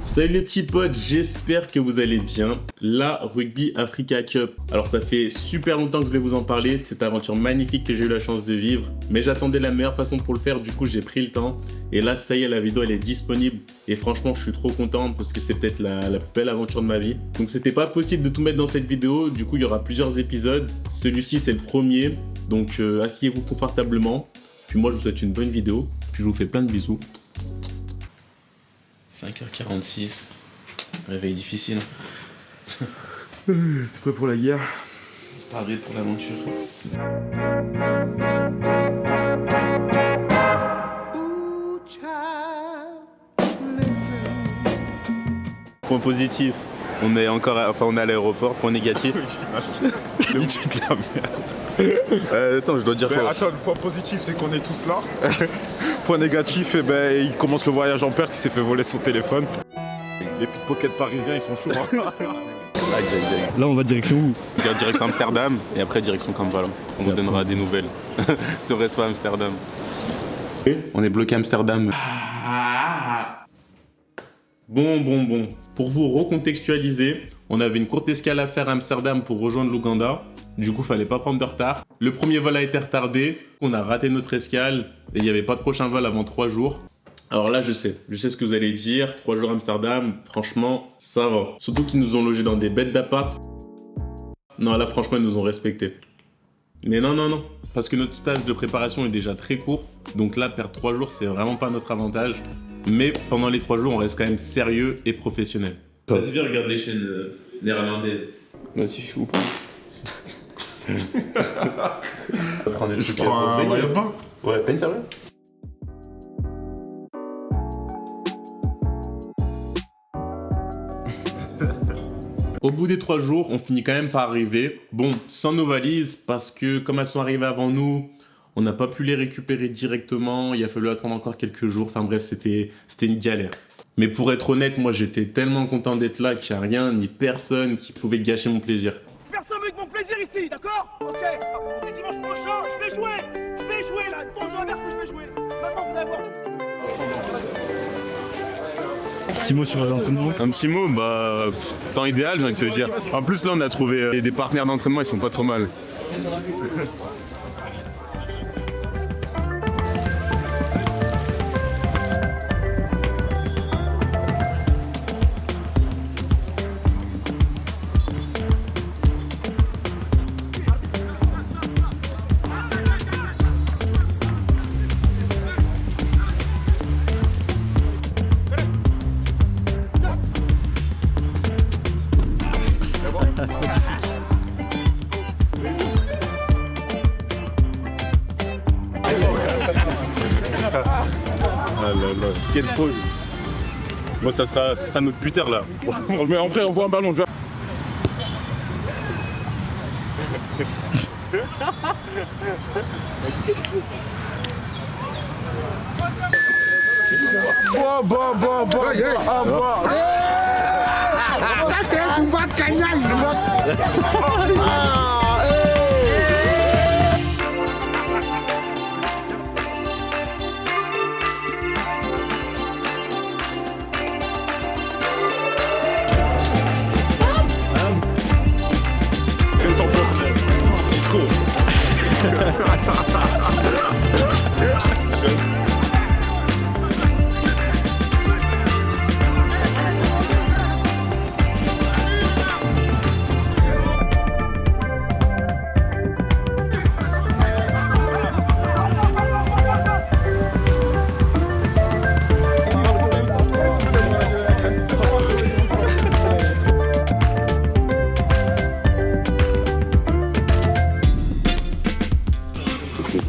Salut les petits potes, j'espère que vous allez bien. La Rugby Africa Cup. Alors ça fait super longtemps que je voulais vous en parler de cette aventure magnifique que j'ai eu la chance de vivre. Mais j'attendais la meilleure façon pour le faire, du coup j'ai pris le temps. Et là ça y est, la vidéo elle est disponible. Et franchement je suis trop content parce que c'est peut-être la plus belle aventure de ma vie. Donc c'était pas possible de tout mettre dans cette vidéo, du coup il y aura plusieurs épisodes. Celui-ci c'est le premier, donc asseyez-vous confortablement. Puis moi je vous souhaite une bonne vidéo, puis je vous fais plein de bisous. 5h46, réveil difficile. T'es prêt pour la guerre? Paré pour l'aventure. Point positif, on est encore, on est à l'aéroport. Point négatif. Il dit de la merde. Attends, je dois dire quoi? Attends, le point positif c'est qu'on est tous là. Point négatif, il commence le voyage en perte, il s'est fait voler son téléphone. Les pickpockets parisiens ils sont chauds. Là on va direction où? Direction Amsterdam et après direction Kampala. On vous donnera des nouvelles. Si on reste pas à Amsterdam. On est bloqué à Amsterdam. Bon. Pour vous recontextualiser, on avait une courte escale à faire à Amsterdam pour rejoindre l'Ouganda. Du coup, fallait pas prendre de retard. Le premier vol a été retardé. On a raté notre escale et il n'y avait pas de prochain vol avant 3 jours. Alors là, je sais ce que vous allez dire. 3 jours à Amsterdam, franchement, ça va. Surtout qu'ils nous ont logés dans des bêtes d'appart. Non, là, franchement, ils nous ont respectés. Mais non. Parce que notre stage de préparation est déjà très court. Donc là, perdre 3 jours, c'est vraiment pas notre avantage. Mais pendant les 3 jours, on reste quand même sérieux et professionnel. Vas-y, viens, regarde les chaînes néerlandaises. Vas-y, ou pas. Je prends un maillot de bain. Ouais, pas une serviette. Au bout des 3 jours, on finit quand même par arriver. Bon, sans nos valises, parce que comme elles sont arrivées avant nous, on n'a pas pu les récupérer directement. Il a fallu attendre encore quelques jours. Enfin bref, c'était une galère. Mais pour être honnête, moi j'étais tellement content d'être là qu'il n'y a rien ni personne qui pouvait gâcher mon plaisir. Personne veut mon plaisir ici, d'accord? Ok. Et dimanche prochain, je vais jouer là. Dans la merde que je vais jouer. Maintenant, vous allez voir. Petit mot sur l'entraînement. Un petit mot, temps idéal, j'ai envie de te dire. En plus, là, on a trouvé des partenaires d'entraînement, ils sont pas trop mal. Ah là là, quelle pause. Bon, ça sera notre puter là. Mais en vrai, on voit un ballon. Ça c'est un combat gagnant. Qu'est-ce que t'en penses, Disco?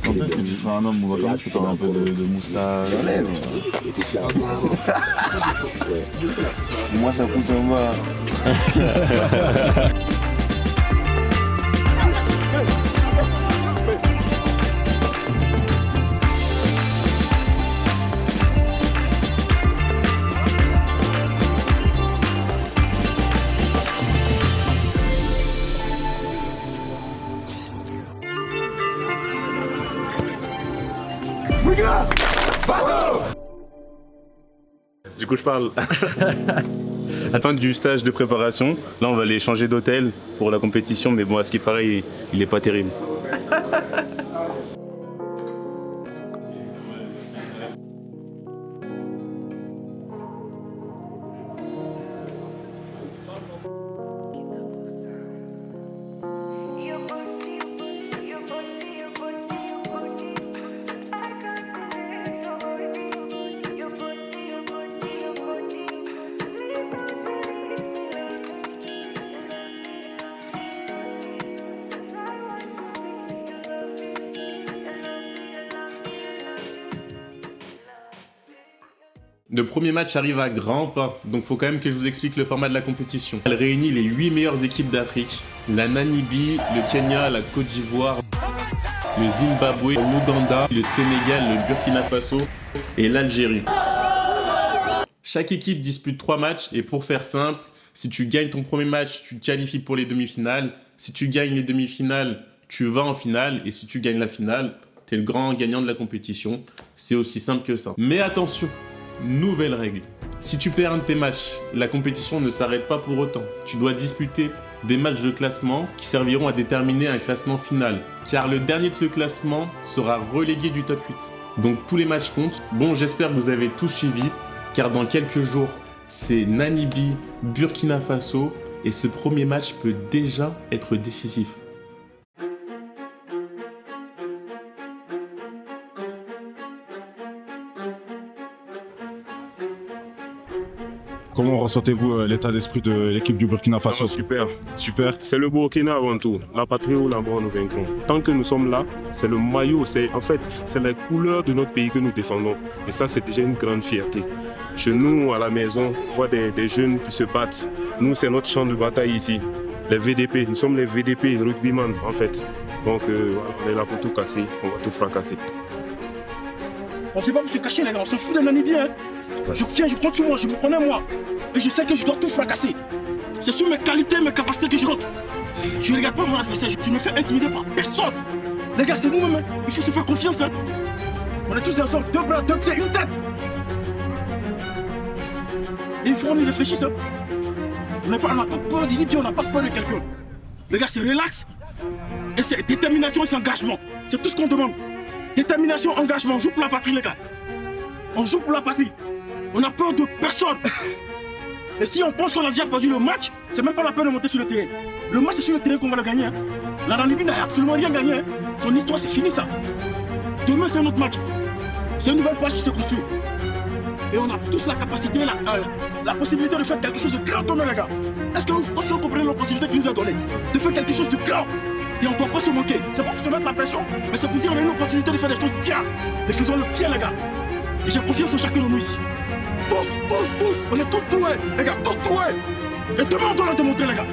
Quand est-ce que tu seras un homme ou vacances? Est-ce que tu auras un peu de moustache? Moi ça pousse en bas. Du coup, je parle. À la fin du stage de préparation, là, on va aller changer d'hôtel pour la compétition, mais bon, à ce qui paraît, il est pas terrible. Le premier match arrive à grands pas, donc faut quand même que je vous explique le format de la compétition. Elle réunit les 8 meilleures équipes d'Afrique, la Namibie, le Kenya, la Côte d'Ivoire, le Zimbabwe, l'Ouganda, le Sénégal, le Burkina Faso et l'Algérie. Chaque équipe dispute 3 matchs et pour faire simple, si tu gagnes ton premier match, tu te qualifies pour les demi-finales. Si tu gagnes les demi-finales, tu vas en finale et si tu gagnes la finale, t'es le grand gagnant de la compétition. C'est aussi simple que ça. Mais attention, nouvelle règle. Si tu perds un de tes matchs, la compétition ne s'arrête pas pour autant. Tu dois disputer des matchs de classement qui serviront à déterminer un classement final. Car le dernier de ce classement sera relégué du top 8. Donc tous les matchs comptent. Bon, j'espère que vous avez tout suivi. Car dans quelques jours, c'est Namibie, Burkina Faso. Et ce premier match peut déjà être décisif. Comment ressentez-vous l'état d'esprit de l'équipe du Burkina Faso? Super. Super. C'est le Burkina avant tout. La patrie ou la mort nous vaincrons. Tant que nous sommes là, c'est le maillot, c'est la couleur de notre pays que nous défendons. Et ça, c'est déjà une grande fierté. Chez nous, à la maison, on voit des jeunes qui se battent. Nous, c'est notre champ de bataille ici. Les VDP, nous sommes les VDP, rugbyman en fait. Donc, on est là pour tout casser, on va tout fracasser. On ne sait pas pour se cacher, les gars, on s'en fout d'un Namibien. Je compte sur moi, je me connais moi. Et je sais que je dois tout fracasser. C'est sur mes qualités, mes capacités que je compte. Je ne regarde pas mon adversaire, je ne me fais intimider par personne. Les gars, c'est nous-mêmes, hein. Il faut se faire confiance. Hein. On est tous ensemble, 2 bras, 2 pieds, une tête. Et il faut qu'on y réfléchisse. Hein. On n'a pas peur d'une idée, on n'a pas peur de quelqu'un. Les gars, c'est relax. Et c'est détermination et c'est engagement. C'est tout ce qu'on demande. Détermination, engagement, on joue pour la patrie, les gars. On joue pour la patrie. On n'a peur de personne. Et si on pense qu'on a déjà perdu le match, c'est même pas la peine de monter sur le terrain. Le match, c'est sur le terrain qu'on va le gagner. Hein. La Namibie n'a absolument rien gagné. Hein. Son histoire, c'est fini, ça. Demain, c'est un autre match. C'est une nouvelle page qui se construit. Et on a tous la capacité, la possibilité de faire quelque chose de grand demain, les gars. Est-ce que vous comprenez l'opportunité qu'il nous a donnée de faire quelque chose de grand? Et on ne doit pas se manquer. C'est pas pour se mettre la pression, mais c'est pour dire qu'on a une opportunité de faire des choses bien. Et faisons-le bien, les gars. Et j'ai confiance en chacun de nous ici. Tous. On est tous doués, les gars, tous doués. Et demain, on doit le démontrer, les gars.